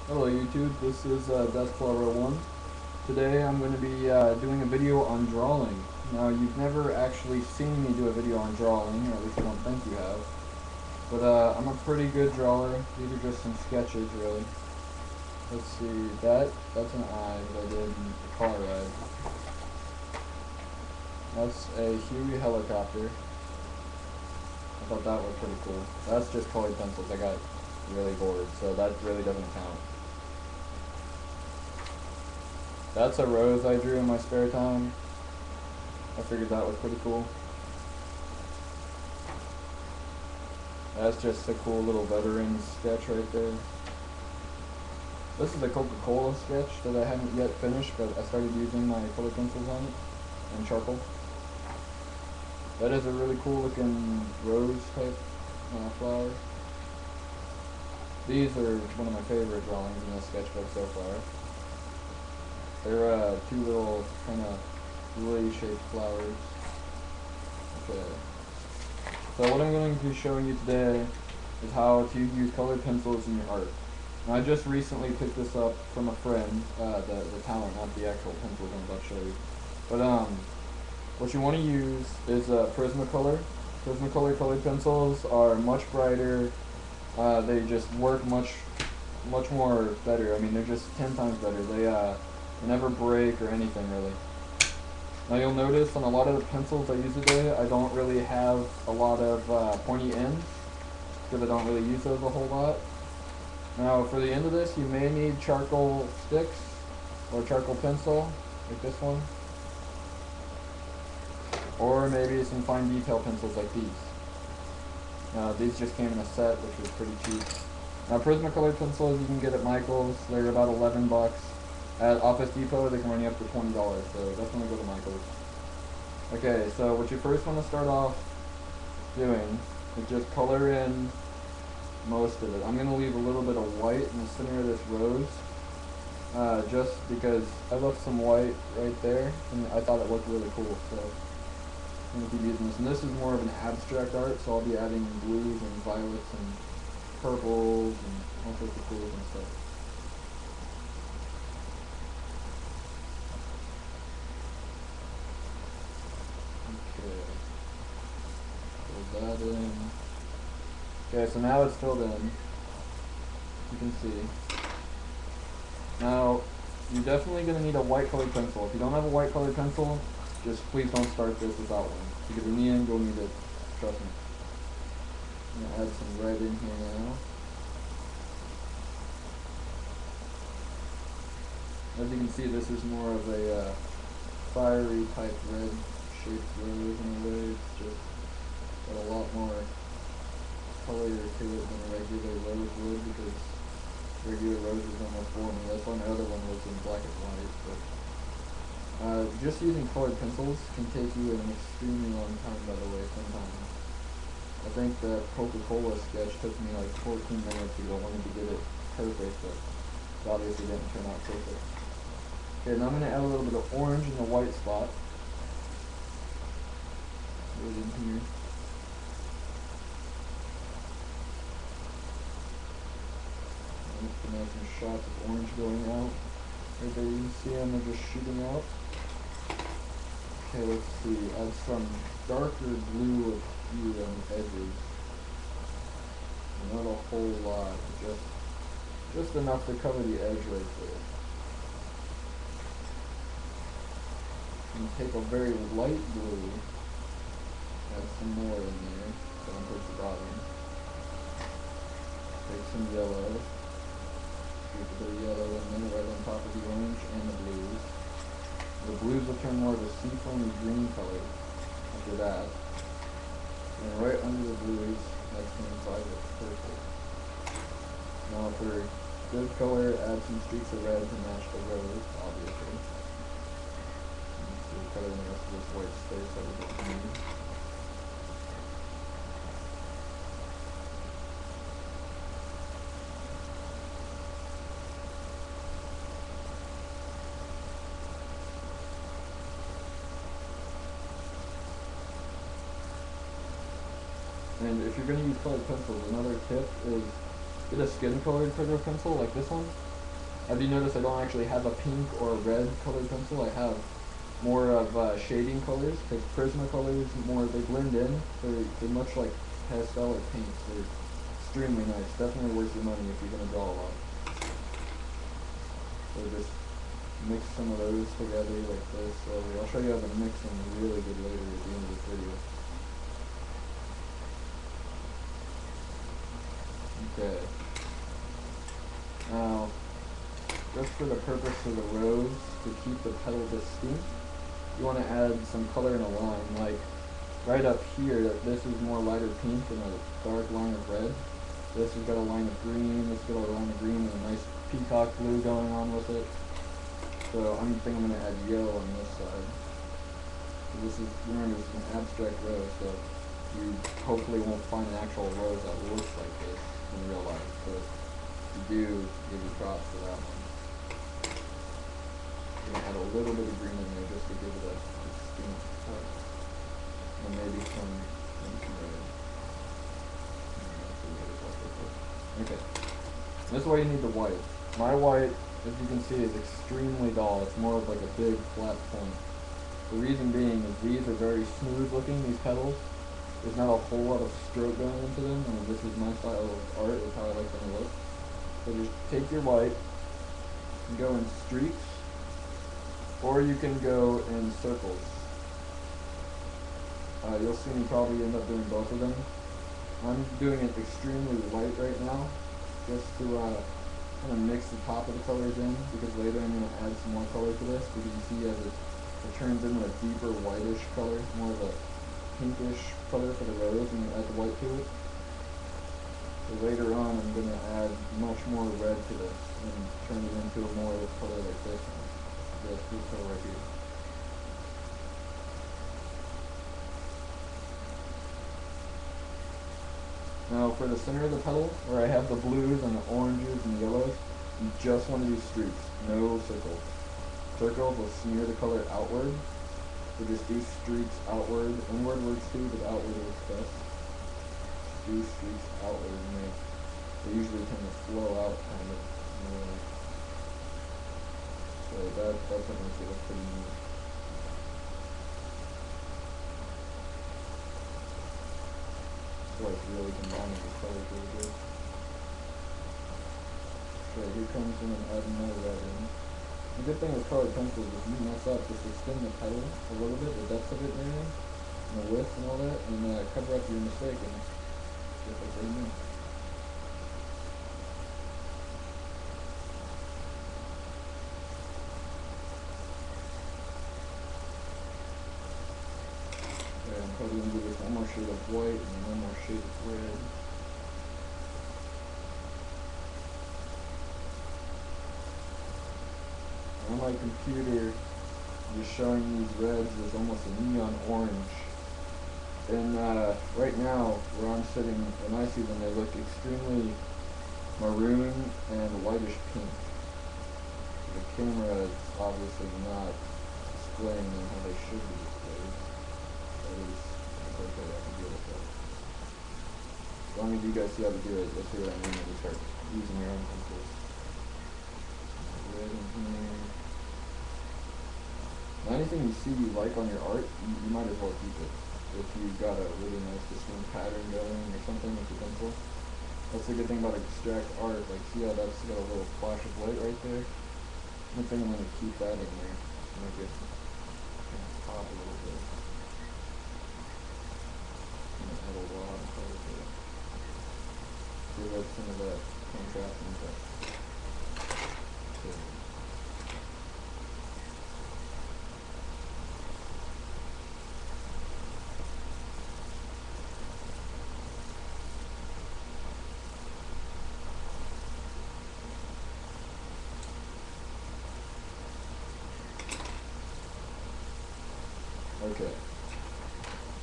Hello YouTube, this is Deskflower1. Today I'm going to be doing a video on drawing. Now you've never actually seen me do a video on drawing, or at least I don't think you have. But I'm a pretty good drawer. These are just some sketches really. Let's see, that's an eye that I did in the car ride. That's a Huey helicopter. I thought that was pretty cool. That's just colored pencils. I got really bored, so that really doesn't count. That's a rose I drew in my spare time. I figured that was pretty cool. That's just a cool little veteran sketch right there. This is a Coca-Cola sketch that I haven't yet finished, but I started using my color pencils on it and charcoal. That is a really cool looking rose type flower. These are one of my favorite drawings in this sketchbook so far. They're two little kind of lily-shaped flowers. Okay. So what I'm going to be showing you today is how to use colored pencils in your art. Now I just recently picked this up from a friend, the talent, not the actual pencils I'm about to show you. But what you want to use is Prismacolor. Prismacolor colored pencils are much brighter. They just work much more better. I mean, they're just 10 times better. They never break or anything really. Now you'll notice on a lot of the pencils I use today, I don't really have a lot of pointy ends because I don't really use those a whole lot. Now for the end of this, you may need charcoal sticks or charcoal pencil like this one, or maybe some fine detail pencils like these. These just came in a set, which was pretty cheap. Now Prismacolor pencils you can get at Michael's. They're about 11 bucks. At Office Depot, they can run you up to $20, so definitely go to Michael's. Okay, so what you first want to start off doing is just color in most of it. I'm going to leave a little bit of white in the center of this rose, just because I left some white right there, and I thought it looked really cool, so I'm going to keep using this. And this is more of an abstract art, so I'll be adding blues and violets and purples and all sorts of cool and stuff. Fill that in. Okay, so now it's filled in. You can see. Now, you're definitely going to need a white colored pencil. If you don't have a white colored pencil, just please don't start this without one. Because in the end, you'll need it. Trust me. I'm going to add some red in here now. As you can see, this is more of a fiery type red shaped rose in a way. It's just got a lot more color to it than a regular rose would, because regular rose is almost boring. That's why my other one was in black and white. But just using colored pencils can take you an extremely long time, by the way, sometimes. I think that Coca-Cola sketch took me like 14 minutes because I wanted to get it perfect, but it obviously didn't turn out perfect. Okay, now I'm going to add a little bit of orange in the white spot. Put it in here. And some shots of orange going out. Right there, you can see them, they're just shooting out. Okay, let's see. Add some darker blue of hue on the edges. Not a whole lot, just enough to cover the edge right there. And take a very light blue. Add some more in there, down towards the bottom. Take some yellow. Get a bit of yellow in there, right on top of the orange and the blues. The blues will turn more of a seafoamy green color after that. And right under the blues, that's some violet purple. Now for good color, add some streaks of red to match the rose, obviously. So we're coloring the rest of this white space that we don't need. And if you're going to use colored pencils, another tip is get a skin colored colored pencil like this one. Have you noticed I don't actually have a pink or a red colored pencil? I have more of shading colors, because Prismacolor is more, they blend in. They're much like pastel or paints. They're extremely nice. Definitely worth your money if you're going to draw a lot. So just mix some of those together like this slowly. I'll show you how to mix them really good later at the end of this video. Okay. Now, just for the purpose of the rose, to keep the petal distinct, you want to add some color in a line. Like right up here, this is more lighter pink and a dark line of red. This has got a line of green, this has got a line of green and a nice peacock blue going on with it. So I'm thinking I'm going to add yellow on this side. So this is, remember, this is an abstract rose, so you hopefully won't find an actual rose that looks like this in real life. So if you do, give you props for that one. I'm going to add a little bit of green in there just to give it a distinct touch. And maybe some red. Okay. This is why you need the white. My white, as you can see, is extremely dull. It's more of like a big flat point. The reason being is these are very smooth looking, these petals. There's not a whole lot of stroke going into them, and this is my style of art, is how I like them to look. So just take your white and go in streaks, or you can go in circles. You'll see me probably end up doing both of them. I'm doing it extremely light right now, just to kind of mix the top of the colors in, because later I'm going to add some more color to this, because you see as it turns into a deeper whitish color, more of a pinkish color for the rose when you add the white to it. So later on I'm going to add much more red to this and turn it into a more color like this one. This color right here. Now for the center of the petal, where I have the blues and the oranges and the yellows, you just want to do streaks, no circles. Circles will smear the color outward, so just do streaks outward. Inward works too, but outward works best. Do streaks outward, and they usually tend to flow out kind of. So that's what makes it look pretty neat. Like really combining the colors really good. Okay, here comes in and add more red in. The good thing with colored pencils is you mess up, just extend the petal a little bit, the depth of it maybe, and the width and all that, and cover up your mistake and just like what you mean. Okay, I'm probably going to do this one more shade of white and one more shade of red. On my computer, just showing these reds is almost a neon orange. And right now, where I'm sitting, when I see them, they look extremely maroon and whitish pink. The camera is obviously not displaying them how they should be displayed. It's okay, I can deal with that. As long as you guys see how to do it, you'll see what I mean when you start using your own pencils. Red in here. Now anything you see you like on your art, you might as well keep it. If you've got a really nice distinct pattern going or something with your pencil. That's the good thing about abstract art, like see how that's got a little flash of light right there? I think I'm going to keep that in there. Make it pop a little bit. Add a lot of color to it. Give up some of that contrast and effect. Okay.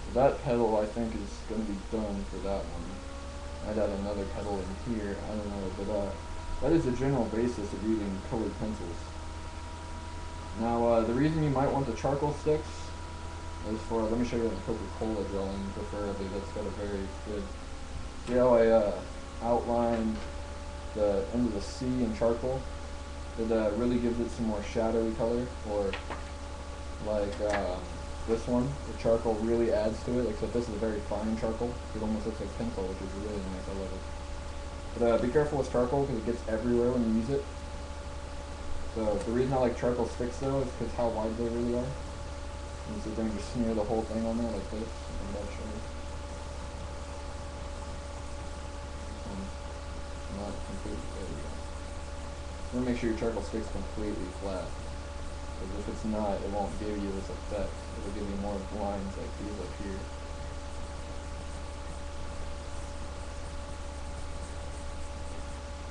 So that petal I think is going to be done for that one. I'd add another petal in here, I don't know, but that is the general basis of using colored pencils. Now the reason you might want the charcoal sticks is for, let me show you the Coca-Cola drawing preferably, that's got a very good, see how I outlined the end of the C in charcoal? It really gives it some more shadowy color, or like this one, the charcoal really adds to it. Like, so if this is a very fine charcoal, it almost looks like pencil, which is really nice. I love it. But be careful with charcoal because it gets everywhere when you use it. So the reason I like charcoal sticks though is because how wide they really are. And so then just smear the whole thing on there like this, and that'll show you. Not completely. There we go. You want to make sure your charcoal sticks completely flat. Because if it's not, it won't give you this effect. It'll give you more lines like these up here.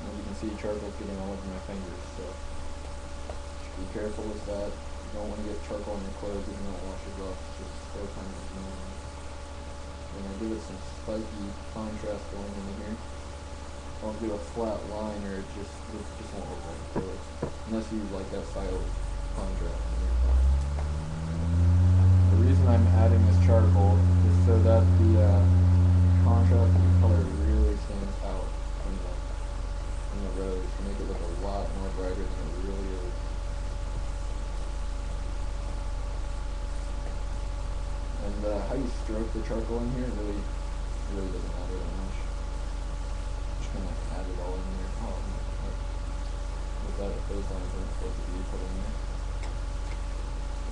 As you can see, charcoal's getting all over my fingers, so just be careful with that. You don't want to get charcoal on your clothes if you don't wash your gloves. Just so kind of annoying. And I give it some spiky contrast going in here. I'll do a flat line, or it just won't look right to it. Unless you like that style of contrast. The reason I'm adding this charcoal is so that the contrast of the color really stands out from the road to make it look a lot more brighter than it really is. And how you stroke the charcoal in here really doesn't matter that much. Just kind of add it all in there. Oh, with that, those lines aren't supposed to be put in there.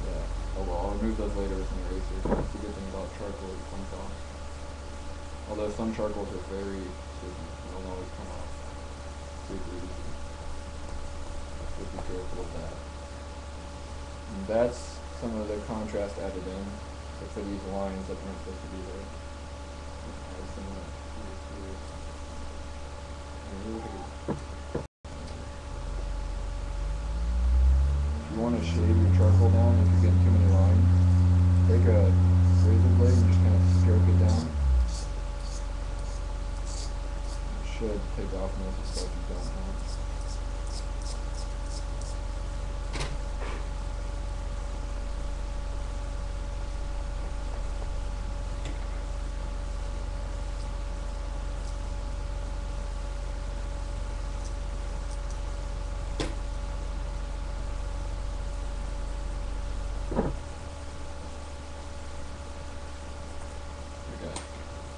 Yeah. Oh well, I'll remove those later with an eraser. That's the good thing about charcoal, it comes off. Although some charcoals are very sticky, they don't always come off super easy. So be careful of that. And that's some of the contrast added in. So for these lines that aren't supposed to be there. Add some of that here. If you want to shade your charcoal down, if you're getting too many lines, take a razor blade and just kind of stroke it down. It should take off most of the stuff you don't want.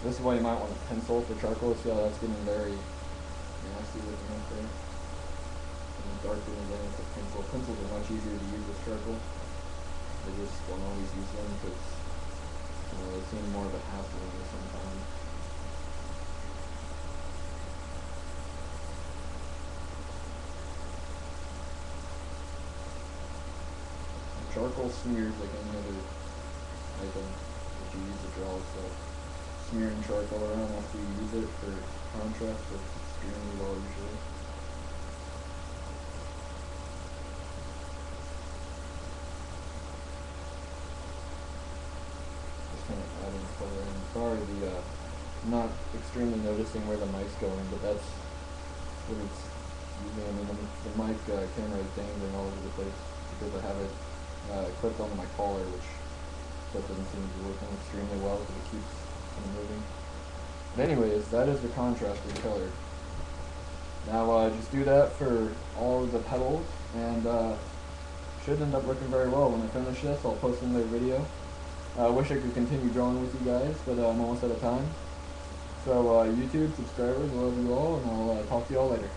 This is why you might want a pencil for charcoal. See how that's getting very nasty looking up there? And darker than that with a pencil. Pencils are much easier to use with charcoal. I just don't always use them because they seem more of a hassle to me sometimes. Charcoal smears like any other item that you use to draw stuff. Smearing charcoal around after you use it for contrast works extremely well usually. Just kind of adding color in. Sorry, not extremely noticing where the mic's going, but that's what it's using. I mean, the mic camera is dangling all over the place because I have it clipped onto my collar, which that doesn't seem to be working extremely well because it keeps moving. But anyways, that is the contrast of the color. Now just do that for all of the petals, and should end up looking very well. When I finish this, I'll post another video. I wish I could continue drawing with you guys, but I'm almost out of time. So YouTube subscribers, I love you all, and I'll talk to you all later.